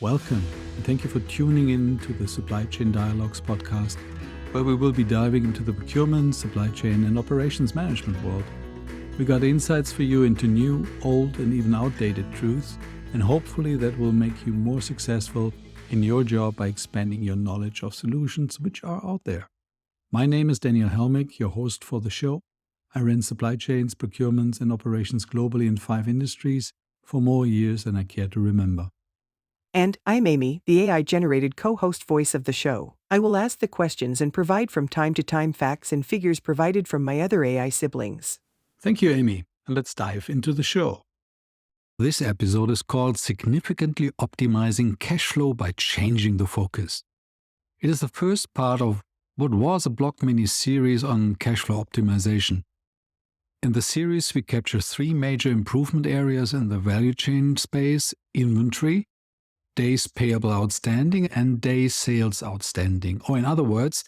Welcome, and thank you for tuning in to the Supply Chain Dialogues podcast, where we will be diving into the procurement, supply chain, and operations management world. We got insights for you into new, old, and even outdated truths, and hopefully that will make you more successful in your job by expanding your knowledge of solutions which are out there. My name is Daniel Helmig, your host for the show. I ran supply chains, procurements, and operations globally in 5 industries for more years than I care to remember. And I'm Amy, the AI-generated co-host voice of the show. I will ask the questions and provide from time to time facts and figures provided from my other AI siblings. Thank you, Amy, and let's dive into the show. This episode is called Significantly Optimizing Cash Flow by Changing the Focus. It is the first part of what was a blog mini-series on cash flow optimization. In the series, we capture 3 major improvement areas in the value chain space: inventory, days payable outstanding, and days sales outstanding. Or in other words,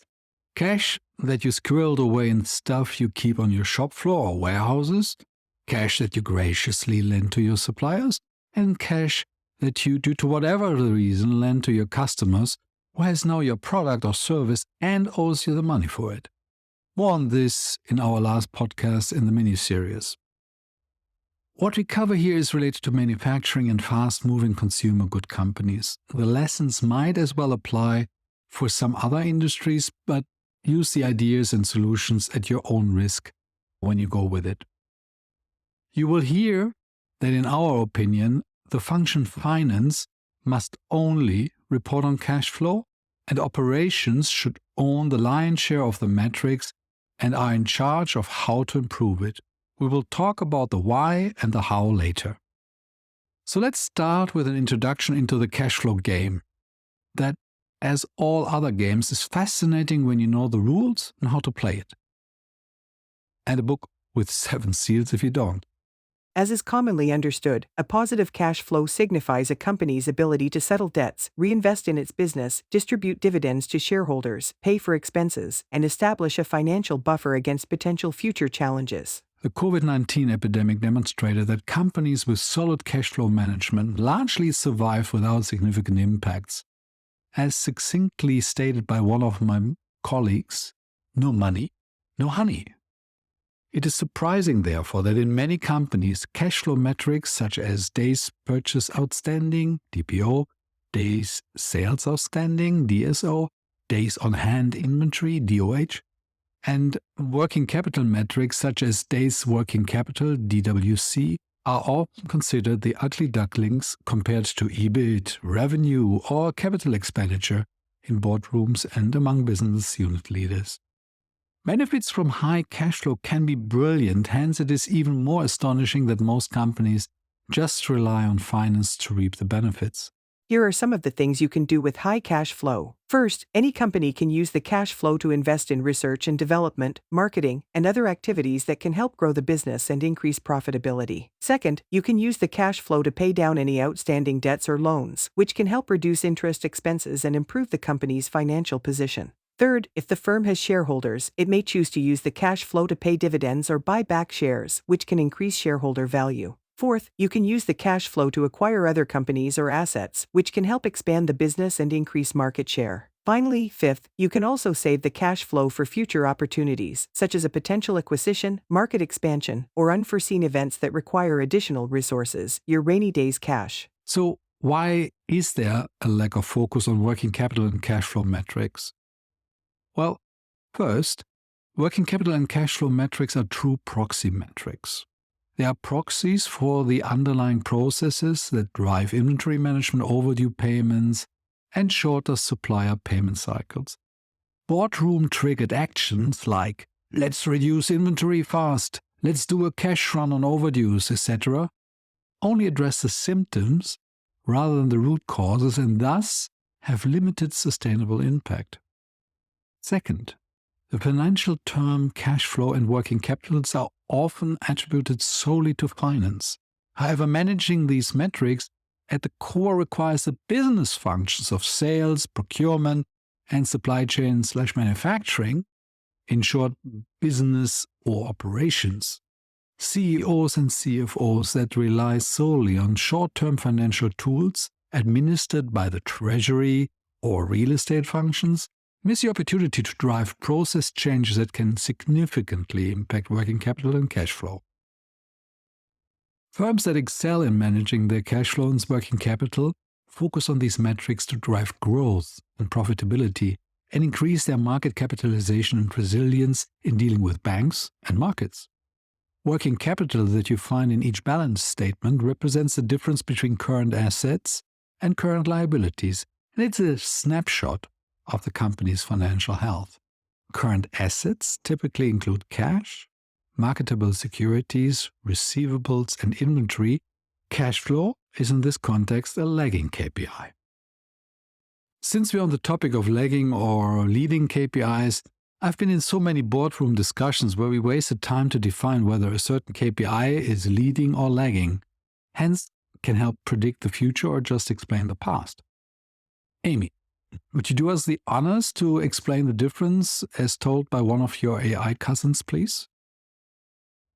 cash that you squirreled away in stuff you keep on your shop floor or warehouses, cash that you graciously lend to your suppliers, and cash that you, due to whatever the reason, lend to your customers who has now your product or service and owes you the money for it. More on this in our last podcast in the mini-series. What we cover here is related to manufacturing and fast-moving consumer good companies. The lessons might as well apply for some other industries, but use the ideas and solutions at your own risk when you go with it. You will hear that in our opinion, the function finance must only report on cash flow, and operations should own the lion's share of the metrics and are in charge of how to improve it. We will talk about the why and the how later. So let's start with an introduction into the cash flow game. That, as all other games, is fascinating when you know the rules and how to play it. And a book with 7 seals if you don't. As is commonly understood, a positive cash flow signifies a company's ability to settle debts, reinvest in its business, distribute dividends to shareholders, pay for expenses, and establish a financial buffer against potential future challenges. The COVID-19 epidemic demonstrated that companies with solid cash flow management largely survive without significant impacts. As succinctly stated by one of my colleagues, no money, no honey. It is surprising, therefore, that in many companies, cash flow metrics such as days purchase outstanding, DPO, days sales outstanding, DSO, days on hand inventory, DOH, and working capital metrics such as days working capital, DWC, are often considered the ugly ducklings compared to EBIT, revenue, or capital expenditure in boardrooms and among business unit leaders. Benefits from high cash flow can be brilliant, hence it is even more astonishing that most companies just rely on finance to reap the benefits. Here are some of the things you can do with high cash flow. First, any company can use the cash flow to invest in research and development, marketing, and other activities that can help grow the business and increase profitability. Second, you can use the cash flow to pay down any outstanding debts or loans, which can help reduce interest expenses and improve the company's financial position. Third, if the firm has shareholders, it may choose to use the cash flow to pay dividends or buy back shares, which can increase shareholder value. Fourth, you can use the cash flow to acquire other companies or assets, which can help expand the business and increase market share. Finally, fifth, you can also save the cash flow for future opportunities, such as a potential acquisition, market expansion, or unforeseen events that require additional resources, your rainy days cash. So, why is there a lack of focus on working capital and cash flow metrics? Well, first, working capital and cash flow metrics are true proxy metrics. They are proxies for the underlying processes that drive inventory management, overdue payments, and shorter supplier payment cycles. Boardroom-triggered actions like, let's reduce inventory fast, let's do a cash run on overdues, etc., only address the symptoms rather than the root causes and thus have limited sustainable impact. Second, the financial term cash flow and working capitals are often attributed solely to finance. However, managing these metrics at the core requires the business functions of sales, procurement, and supply chain/manufacturing, in short, business or operations. CEOs and CFOs that rely solely on short-term financial tools administered by the treasury or real estate functions, miss the opportunity to drive process changes that can significantly impact working capital and cash flow. Firms that excel in managing their cash flow and working capital focus on these metrics to drive growth and profitability and increase their market capitalization and resilience in dealing with banks and markets. Working capital that you find in each balance statement represents the difference between current assets and current liabilities, and it's a snapshot of the company's financial health. Current assets typically include cash, marketable securities, receivables, and inventory. Cash flow is in this context a lagging KPI. Since we're on the topic of lagging or leading KPIs, I've been in so many boardroom discussions where we wasted time to define whether a certain KPI is leading or lagging, hence can help predict the future or just explain the past. Amy, would you do us the honors to explain the difference as told by one of your AI cousins, please?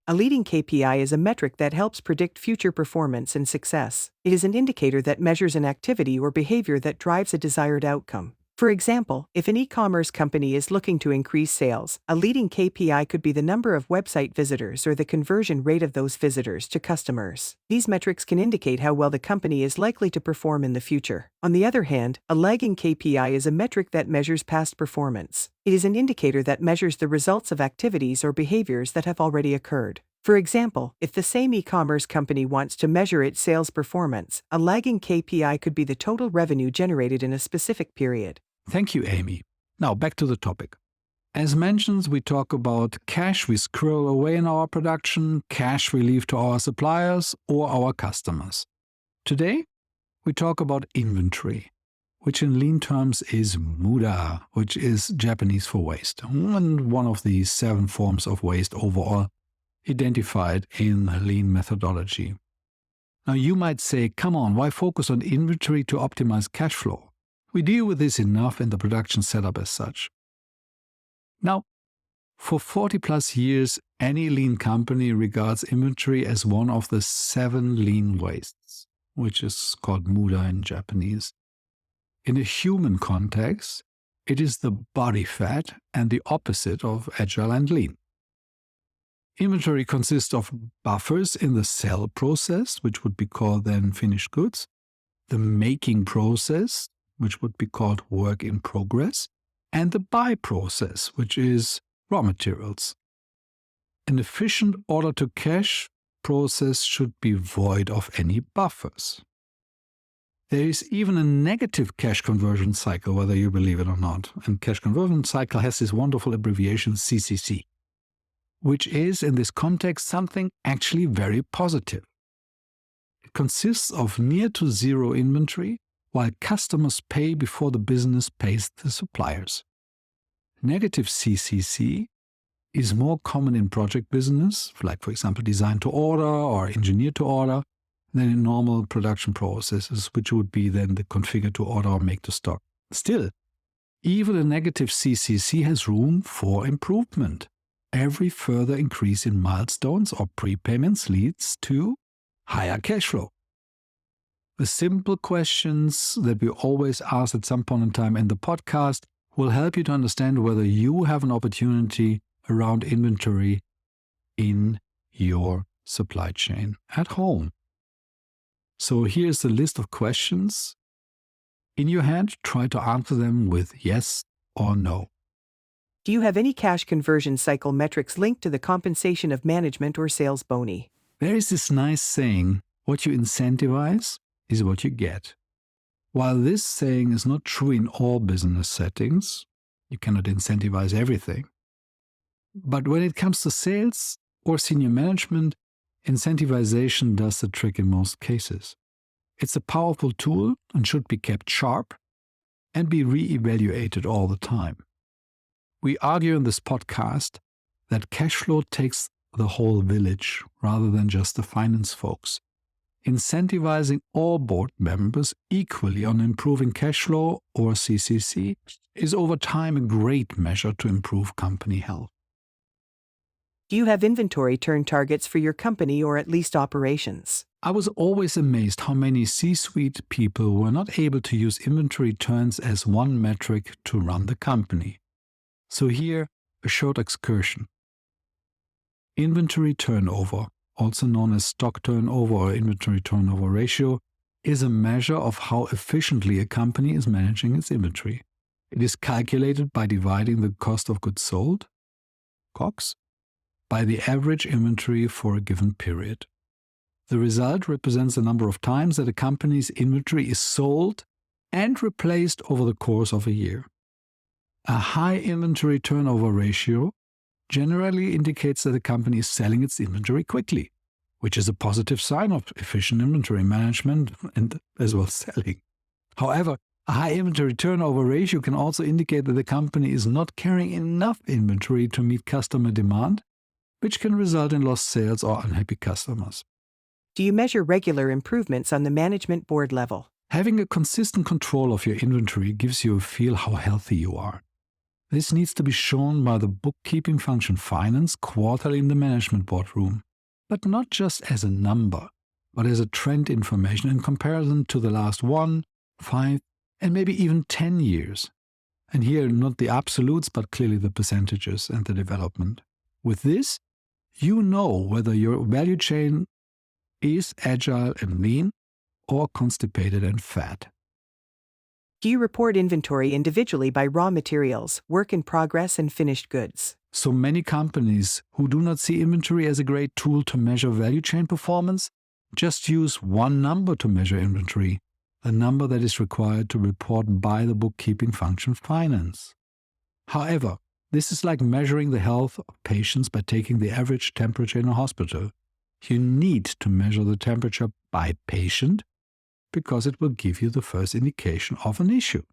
A leading KPI is a metric that helps predict future performance and success. It is an indicator that measures an activity or behavior that drives a desired outcome. For example, if an e-commerce company is looking to increase sales, a leading KPI could be the number of website visitors or the conversion rate of those visitors to customers. These metrics can indicate how well the company is likely to perform in the future. On the other hand, a lagging KPI is a metric that measures past performance. It is an indicator that measures the results of activities or behaviors that have already occurred. For example, if the same e-commerce company wants to measure its sales performance, a lagging KPI could be the total revenue generated in a specific period. Thank you, Amy. Now back to the topic. As mentioned, we talk about cash we squirrel away in our production, cash we leave to our suppliers or our customers. Today, we talk about inventory, which in lean terms is muda, which is Japanese for waste, and one of the 7 forms of waste overall identified in lean methodology. Now you might say, come on, why focus on inventory to optimize cash flow? We deal with this enough in the production setup as such. Now, for 40 plus years, any lean company regards inventory as one of the 7 lean wastes, which is called muda in Japanese. In a human context, it is the body fat and the opposite of agile and lean. Inventory consists of buffers in the sell process, which would be called then finished goods, the making process, which would be called work in progress, and the buy process, which is raw materials. An efficient order-to-cash process should be void of any buffers. There is even a negative cash conversion cycle, whether you believe it or not. And cash conversion cycle has this wonderful abbreviation CCC, which is, in this context, something actually very positive. It consists of near to zero inventory, while customers pay before the business pays the suppliers. Negative CCC is more common in project business, like for example design to order or engineer to order, than in normal production processes, which would be then the configure to order or make to stock. Still, even a negative CCC has room for improvement. Every further increase in milestones or prepayments leads to higher cash flow. The simple questions that we always ask at some point in time in the podcast will help you to understand whether you have an opportunity around inventory in your supply chain at home. So here's the list of questions. In your head, try to answer them with yes or no. Do you have any cash conversion cycle metrics linked to the compensation of management or sales boni? There is this nice saying, what you incentivize is what you get. While this saying is not true in all business settings, you cannot incentivize everything. But when it comes to sales or senior management, incentivization does the trick in most cases. It's a powerful tool and should be kept sharp and be re-evaluated all the time. We argue in this podcast that cash flow takes the whole village rather than just the finance folks. Incentivizing all board members equally on improving cash flow or CCC is over time a great measure to improve company health. Do you have inventory turn targets for your company or at least operations? I was always amazed how many C-suite people were not able to use inventory turns as one metric to run the company. So here, a short excursion. Inventory turnover, also known as stock turnover or inventory turnover ratio, is a measure of how efficiently a company is managing its inventory. It is calculated by dividing the cost of goods sold, COGS, by the average inventory for a given period. The result represents the number of times that a company's inventory is sold and replaced over the course of a year. A high inventory turnover ratio generally indicates that a company is selling its inventory quickly, which is a positive sign of efficient inventory management and as well selling. However, a high inventory turnover ratio can also indicate that the company is not carrying enough inventory to meet customer demand, which can result in lost sales or unhappy customers. Do you measure regular improvements on the management board level? Having a consistent control of your inventory gives you a feel how healthy you are. This needs to be shown by the bookkeeping function finance quarterly in the management boardroom, but not just as a number, but as a trend information in comparison to the last 1, 5, and maybe even 10 years. And here, not the absolutes, but clearly the percentages and the development. With this, you know whether your value chain is agile and lean or constipated and fat. Do you report inventory individually by raw materials, work in progress, and finished goods? So many companies who do not see inventory as a great tool to measure value chain performance just use one number to measure inventory, the number that is required to report by the bookkeeping function finance. However, this is like measuring the health of patients by taking the average temperature in a hospital. You need to measure the temperature by patient because it will give you the first indication of an issue.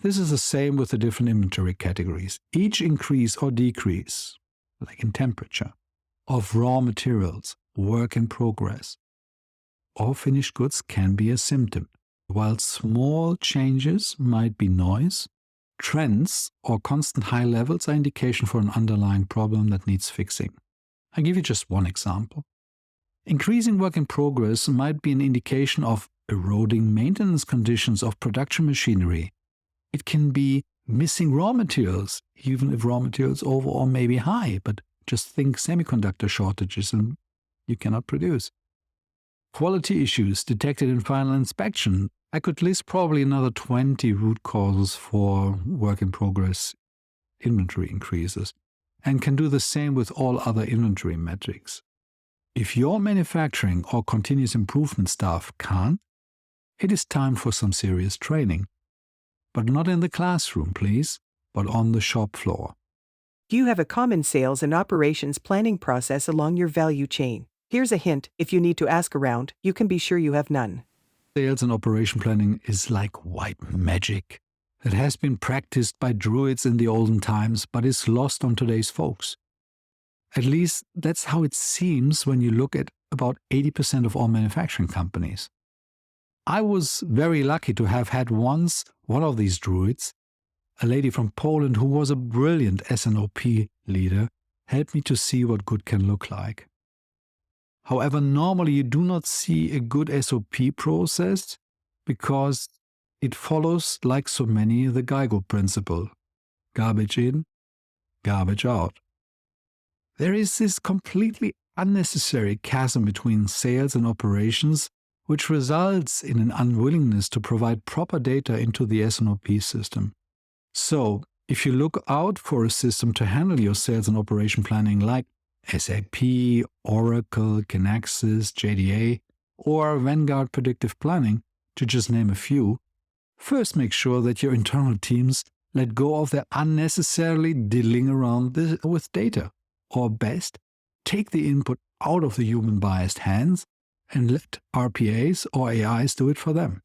This is the same with the different inventory categories. Each increase or decrease, like in temperature, of raw materials, work in progress, or finished goods can be a symptom. While small changes might be noise, trends or constant high levels are indication for an underlying problem that needs fixing. I'll give you just one example. Increasing work in progress might be an indication of eroding maintenance conditions of production machinery. It can be missing raw materials, even if raw materials overall may be high, but just think semiconductor shortages and you cannot produce. Quality issues detected in final inspection. I could list probably another 20 root causes for work in progress inventory increases, and can do the same with all other inventory metrics. If your manufacturing or continuous improvement staff can't, it is time for some serious training. But not in the classroom, please, but on the shop floor. Do you have a common sales and operations planning process along your value chain? Here's a hint: if you need to ask around, you can be sure you have none. Sales and operation planning is like white magic. It has been practiced by druids in the olden times, but is lost on today's folks. At least that's how it seems when you look at about 80% of all manufacturing companies. I was very lucky to have had once one of these druids, a lady from Poland who was a brilliant S&OP leader, help me to see what good can look like. However, normally you do not see a good SOP process because it follows, like so many, the GIGO principle: garbage in, garbage out. There is this completely unnecessary chasm between sales and operations, which results in an unwillingness to provide proper data into the S&OP system. So, if you look out for a system to handle your sales and operation planning like SAP, Oracle, Kinaxis, JDA, or Vanguard Predictive Planning, to just name a few, first make sure that your internal teams let go of their unnecessarily diddling around with data. Or best, take the input out of the human-biased hands and let RPAs or AIs do it for them.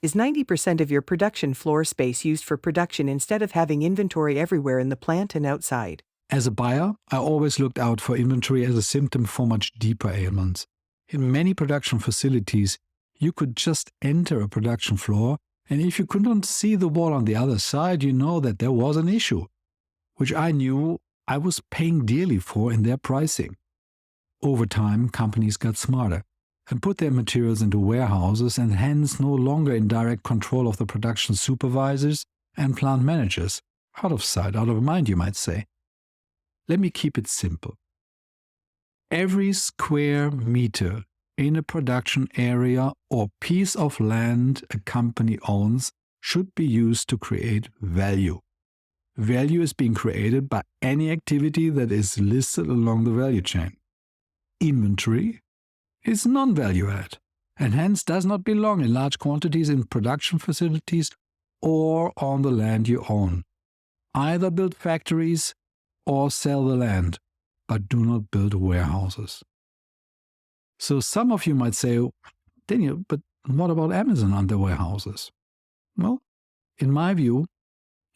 Is 90% of your production floor space used for production instead of having inventory everywhere in the plant and outside? As a buyer, I always looked out for inventory as a symptom for much deeper ailments. In many production facilities, you could just enter a production floor, and if you could not see the wall on the other side, you know that there was an issue, which I knew I was paying dearly for in their pricing. Over time, companies got smarter. and put their materials into warehouses and hence no longer in direct control of the production supervisors and plant managers. Out of sight, out of mind, you might say. Let me keep it simple. Every square meter in a production area or piece of land a company owns should be used to create value. Value is being created by any activity that is listed along the value chain. Inventory is non-value add and hence does not belong in large quantities in production facilities or on the land you own. Either build factories or sell the land, but do not build warehouses. So some of you might say, Daniel, but what about Amazon and their warehouses? Well, in my view,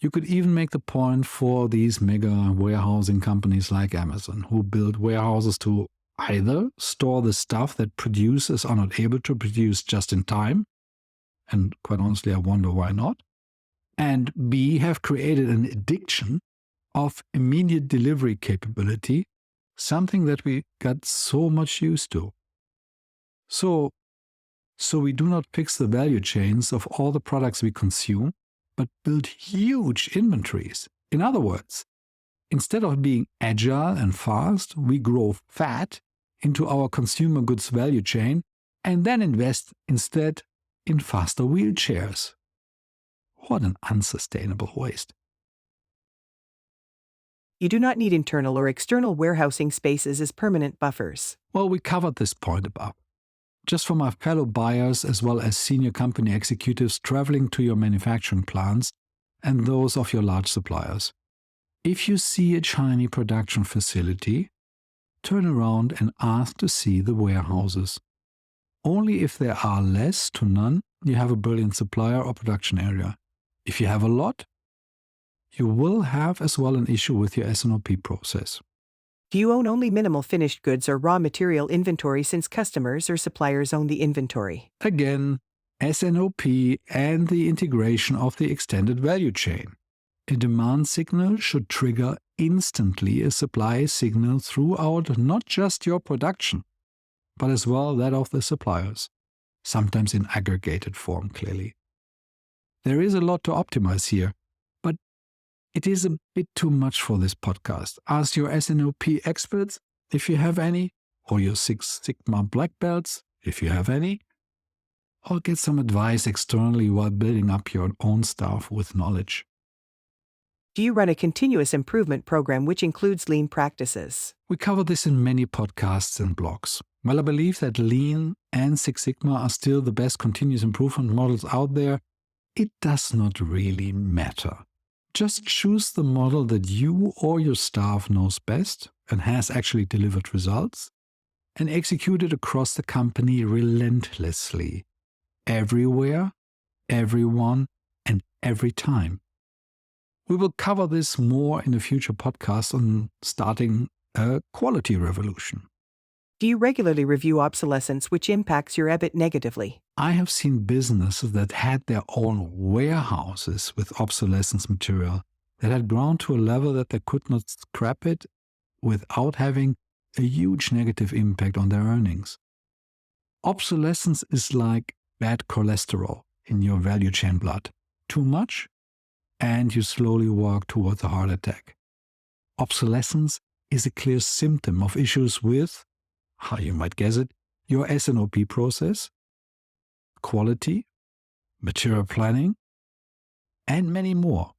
you could even make the point for these mega warehousing companies like Amazon, who build warehouses to either store the stuff that producers are not able to produce just in time, and quite honestly, I wonder why not, and B, have created an addiction of immediate delivery capability, something that we got so much used to. So we do not fix the value chains of all the products we consume, but build huge inventories. In other words, instead of being agile and fast, we grow fat into our consumer goods value chain and then invest instead in faster wheelchairs. What an unsustainable waste. You do not need internal or external warehousing spaces as permanent buffers. Well, we covered this point above. Just for my fellow buyers as well as senior company executives traveling to your manufacturing plants and those of your large suppliers. If you see a shiny production facility, turn around and ask to see the warehouses. Only if there are less to none, you have a brilliant supplier or production area. If you have a lot, you will have as well an issue with your S&OP process. Do you own only minimal finished goods or raw material inventory since customers or suppliers own the inventory? Again, S&OP and the integration of the extended value chain. A demand signal should trigger instantly a supply signal throughout not just your production, but as well that of the suppliers, sometimes in aggregated form clearly. There is a lot to optimize here, but it is a bit too much for this podcast. Ask your S&OP experts, if you have any, or your Six Sigma black belts, if you have any, or get some advice externally while building up your own staff with knowledge. Do you run a continuous improvement program which includes lean practices? We cover this in many podcasts and blogs. While I believe that Lean and Six Sigma are still the best continuous improvement models out there, it does not really matter. Just choose the model that you or your staff knows best and has actually delivered results, and execute it across the company relentlessly, everywhere, everyone, and every time. We will cover this more in a future podcast on starting a quality revolution. Do you regularly review obsolescence which impacts your EBIT negatively? I have seen businesses that had their own warehouses with obsolescence material that had grown to a level that they could not scrap it without having a huge negative impact on their earnings. Obsolescence is like bad cholesterol in your value chain blood. Too much, and you slowly walk towards a heart attack. Obsolescence is a clear symptom of issues with, how you might guess it, your S&OP process, quality, material planning, and many more.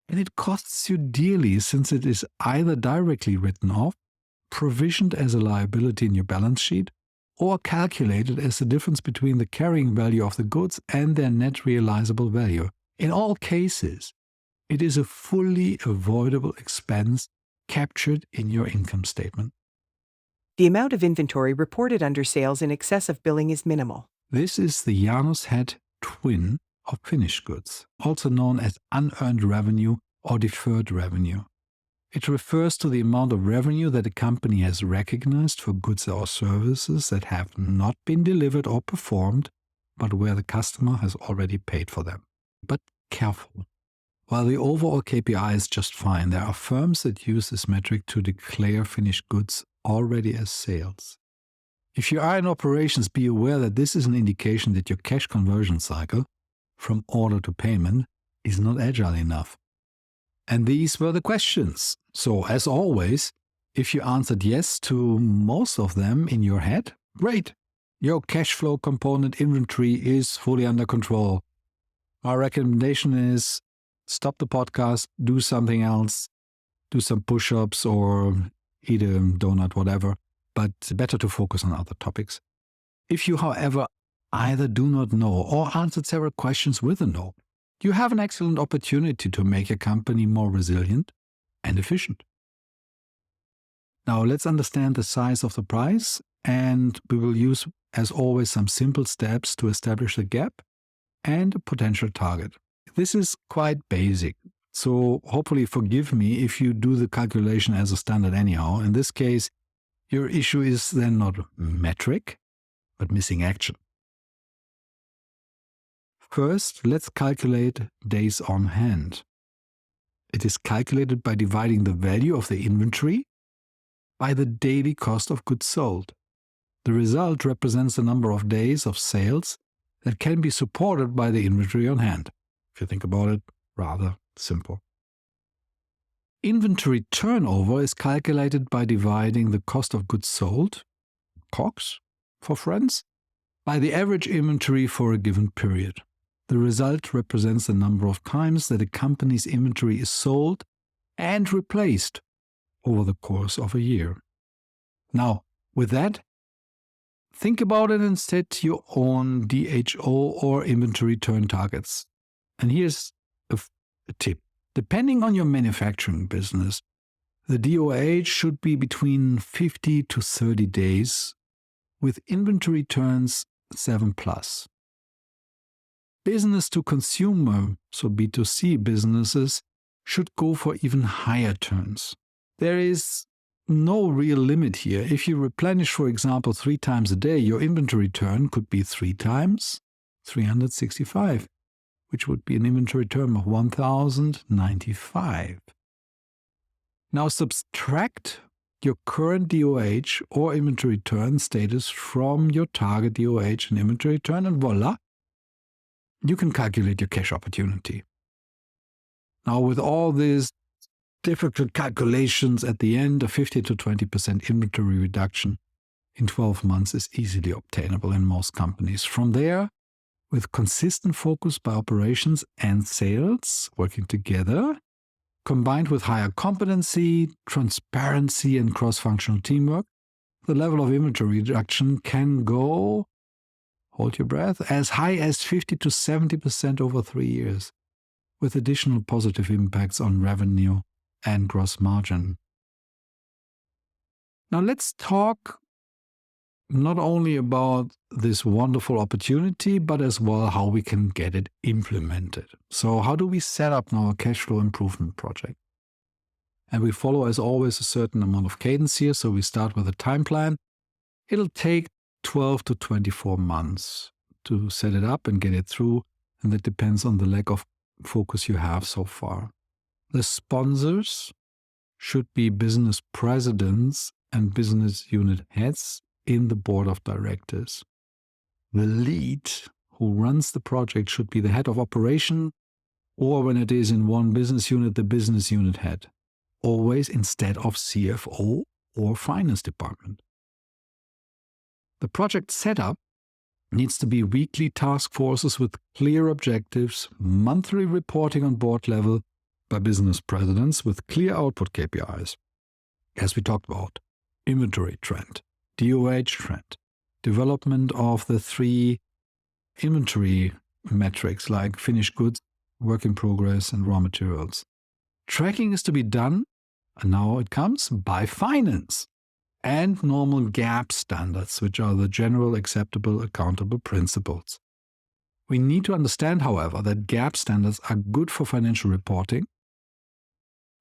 And it costs you dearly since it is either directly written off, provisioned as a liability in your balance sheet, or calculated as the difference between the carrying value of the goods and their net realizable value. In all cases, it is a fully avoidable expense captured in your income statement. The amount of inventory reported under sales in excess of billing is minimal. This is the Janus head twin of finished goods, also known as unearned revenue or deferred revenue. It refers to the amount of revenue that a company has recognized for goods or services that have not been delivered or performed, but where the customer has already paid for them. But careful. While the overall KPI is just fine, there are firms that use this metric to declare finished goods already as sales. If you are in operations, be aware that this is an indication that your cash conversion cycle from order to payment is not agile enough. And these were the questions. So as always, if you answered yes to most of them in your head, great. Your cash flow component inventory is fully under control. My recommendation is stop the podcast, do something else, do some push-ups or eat a donut, whatever, but better to focus on other topics. If you, however, either do not know or answered several questions with a no, you have an excellent opportunity to make your company more resilient and efficient. Now let's understand the size of the prize, and we will use, as always, some simple steps to establish a gap and a potential target. This is quite basic, so hopefully forgive me if you do the calculation as a standard anyhow. In this case, your issue is then not metric, but missing action. First, let's calculate days on hand. It is calculated by dividing the value of the inventory by the daily cost of goods sold. The result represents the number of days of sales that can be supported by the inventory on hand. If you think about it, rather simple. Inventory turnover is calculated by dividing the cost of goods sold, COGS for friends, by the average inventory for a given period. The result represents the number of times that a company's inventory is sold and replaced over the course of a year. Now, with that, think about it and set your own DHO or inventory turn targets. And here's a tip. Depending on your manufacturing business, the DOH should be between 50 to 30 days, with inventory turns 7+. Business to consumer, so B2C businesses, should go for even higher turns. There is no real limit here. If you replenish, for example, 3 times a day, your inventory turn could be 3 times 365, which would be an inventory turn of 1,095. Now subtract your current DOH or inventory turn status from your target DOH and inventory turn, and voila, you can calculate your cash opportunity. Now, with all these difficult calculations at the end, a 50 to 20% inventory reduction in 12 months is easily obtainable in most companies. From there, with consistent focus by operations and sales working together, combined with higher competency, transparency, and cross-functional teamwork, the level of inventory reduction can go, hold your breath, as high as 50 to 70% over 3 years, with additional positive impacts on revenue and gross margin. Now let's talk not only about this wonderful opportunity, but as well how we can get it implemented. So how do we set up now a cash flow improvement project? And we follow, as always, a certain amount of cadence here. So we start with a time plan. It'll take 12 to 24 months to set it up and get it through. And that depends on the lack of focus you have so far. The sponsors should be business presidents and business unit heads in the board of directors. The lead who runs the project should be the head of operation, or when it is in one business unit, the business unit head, always instead of CFO or finance department. The project setup needs to be weekly task forces with clear objectives, monthly reporting on board level by business presidents with clear output KPIs. As we talked about, inventory trend, DOH trend, development of the 3 inventory metrics like finished goods, work in progress, and raw materials. Tracking is to be done, and now it comes, by finance and normal GAAP standards, which are the general acceptable accountable principles. We need to understand, however, that GAAP standards are good for financial reporting,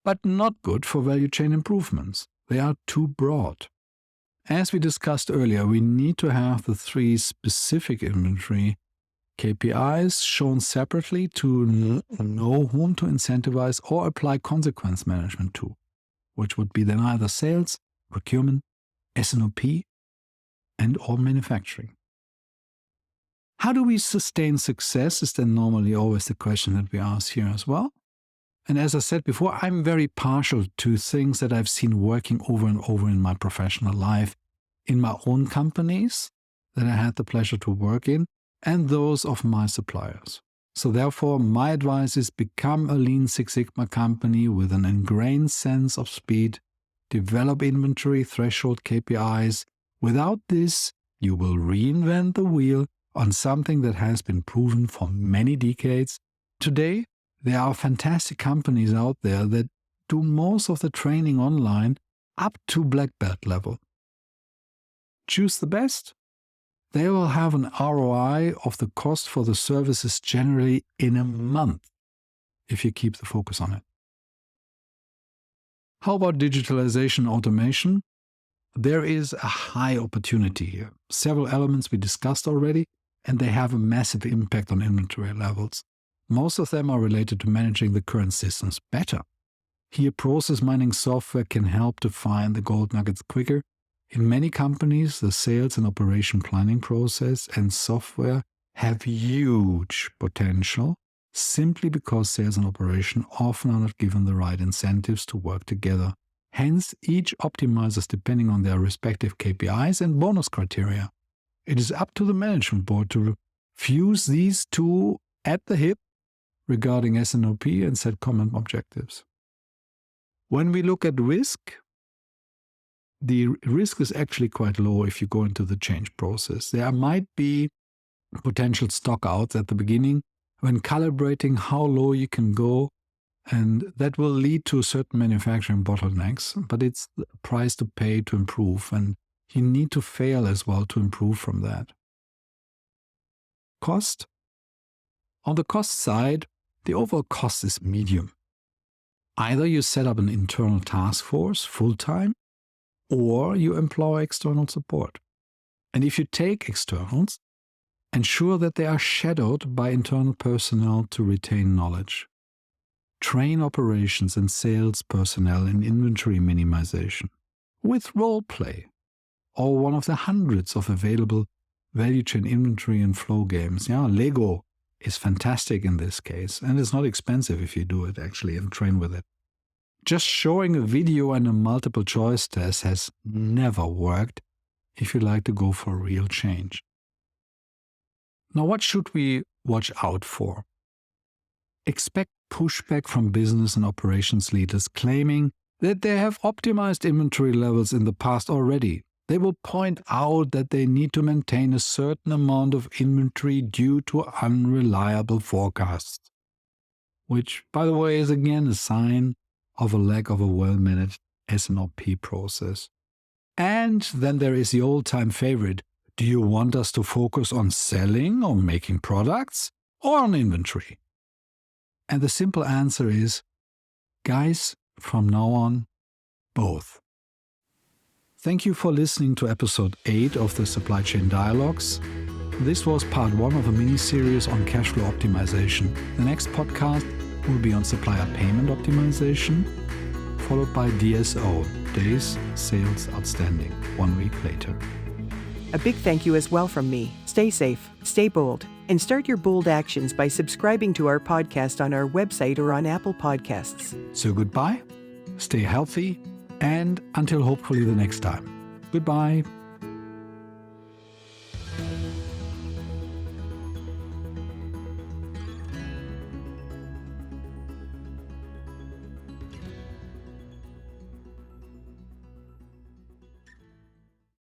but not good for value chain improvements. They are too broad. As we discussed earlier, we need to have the 3 specific inventory KPIs shown separately to know whom to incentivize or apply consequence management to, which would be then either sales, procurement, S&OP, and or manufacturing. How do we sustain success is then normally always the question that we ask here as well. And as I said before, I'm very partial to things that I've seen working over and over in my professional life, in my own companies that I had the pleasure to work in, and those of my suppliers. So therefore, my advice is become a Lean Six Sigma company with an ingrained sense of speed, develop inventory threshold KPIs. Without this, you will reinvent the wheel on something that has been proven for many decades. Today, there are fantastic companies out there that do most of the training online up to black belt level. Choose the best. They will have an ROI of the cost for the services generally in a month if you keep the focus on it. How about digitalization automation? There is a high opportunity here. Several elements we discussed already, and they have a massive impact on inventory levels. Most of them are related to managing the current systems better. Here, process mining software can help to find the gold nuggets quicker. In many companies, the sales and operation planning process and software have huge potential simply because sales and operation often are not given the right incentives to work together. Hence, each optimizes depending on their respective KPIs and bonus criteria. It is up to the management board to fuse these two at the hip regarding S&OP and set common objectives. When we look at risk, the risk is actually quite low if you go into the change process. There might be potential stock outs at the beginning when calibrating how low you can go, and that will lead to certain manufacturing bottlenecks, but it's the price to pay to improve, and you need to fail as well to improve from that. Cost. On the cost side, the overall cost is medium. Either you set up an internal task force full-time, or you employ external support. And if you take externals, ensure that they are shadowed by internal personnel to retain knowledge. Train operations and sales personnel in inventory minimization with role play, or one of the hundreds of available value chain inventory and flow games. Lego is fantastic in this case, and it's not expensive if you do it actually and train with it. Just showing a video and a multiple choice test has never worked if you like to go for real change. Now, what should we watch out for? Expect pushback from business and operations leaders claiming that they have optimized inventory levels in the past already. They will point out that they need to maintain a certain amount of inventory due to unreliable forecasts, which, by the way, is again a sign of a lack of a well-managed S&OP process. And then there is the old-time favorite. Do you want us to focus on selling or making products or on inventory? And the simple answer is, guys, from now on, both. Thank you for listening to episode 8 of the Supply Chain Dialogues. This was part 1 of a mini-series on cash flow optimization. The next podcast will be on supplier payment optimization, followed by DSO, Days Sales Outstanding, 1 week later. A big thank you as well from me. Stay safe, stay bold, and start your bold actions by subscribing to our podcast on our website or on Apple Podcasts. So goodbye, stay healthy, and until hopefully the next time. Goodbye.